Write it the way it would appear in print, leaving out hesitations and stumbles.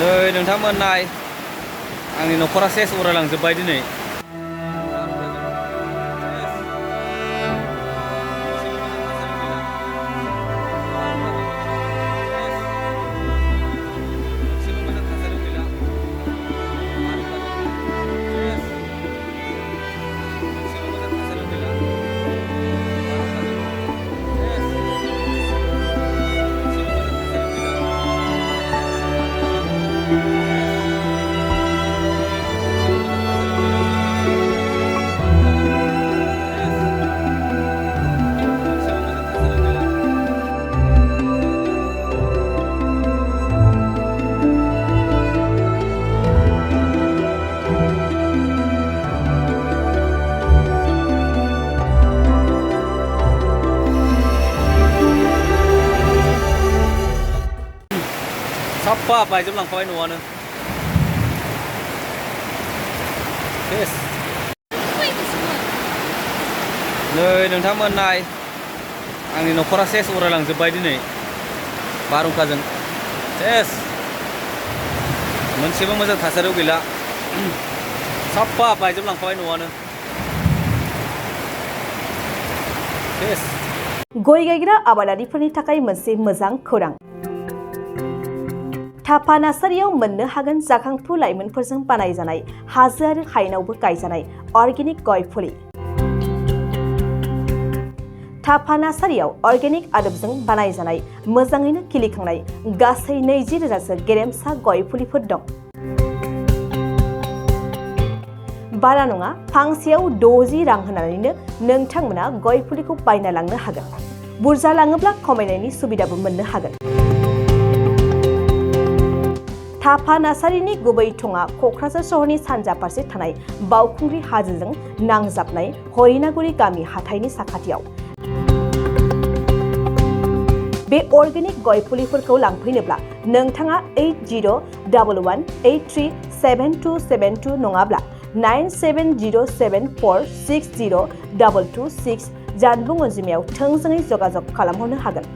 नै नोंथांमोन नाय आंनि न'खरा सेस उरायलांजोब्बाय दिनै। साफा बायजोबलांखाबाय न'आनो सेस। नै नोंथांमोन नाय आंनि न'खरा सेस उरायलांजोब्बाय दिनै बारहुंखाजों सेस। मोनसेबो मोजां थासारियाव गैला, साफा बायजोबलांखाबाय न'आनो सेस। गय गायग्रा आबादारिफोरनि थाखाय मोनसे मोजां खौरां। थाफा नार्सारियाव मोननो हागोन जाखांफु लाइमोनफोरजों बानायजानाय हाजो आरो हायेनावबो गायजानाय अर्गेनिक गय फुलि। थाफा नार्सारियाव अर्गेनिक आदबजों बानायजानाय मोजाङैनो खिलिखांनाय गासै 20,000सो गेरेमसा गय फुलिफोर दं। बारा नङा, फांसेयाव 60 रां होनानैनो नोंथांमोना गय फुलिखौ बायना लांनो हागोन। बुरजा लाङोब्ला खमायनायनि सुबिदाबो मोननो हागोन। थाफा नार्सारिनि गुबै थङा क'क्राझार सहरनि सानजा फारसे थानाय बावखुंग्रि हाजोजों नांजाबनाय हरिनागुरि गामि हाथाइनि साखाथियाव। बे अर्गेनिक गय फुलिफोरखौ लांफैनोब्ला नोंथाङा 8011837272 नङाब्ला 9707460226 जानबुं अनजिमायाव थोंजोङै जगाजग खालामहरनो हागोन।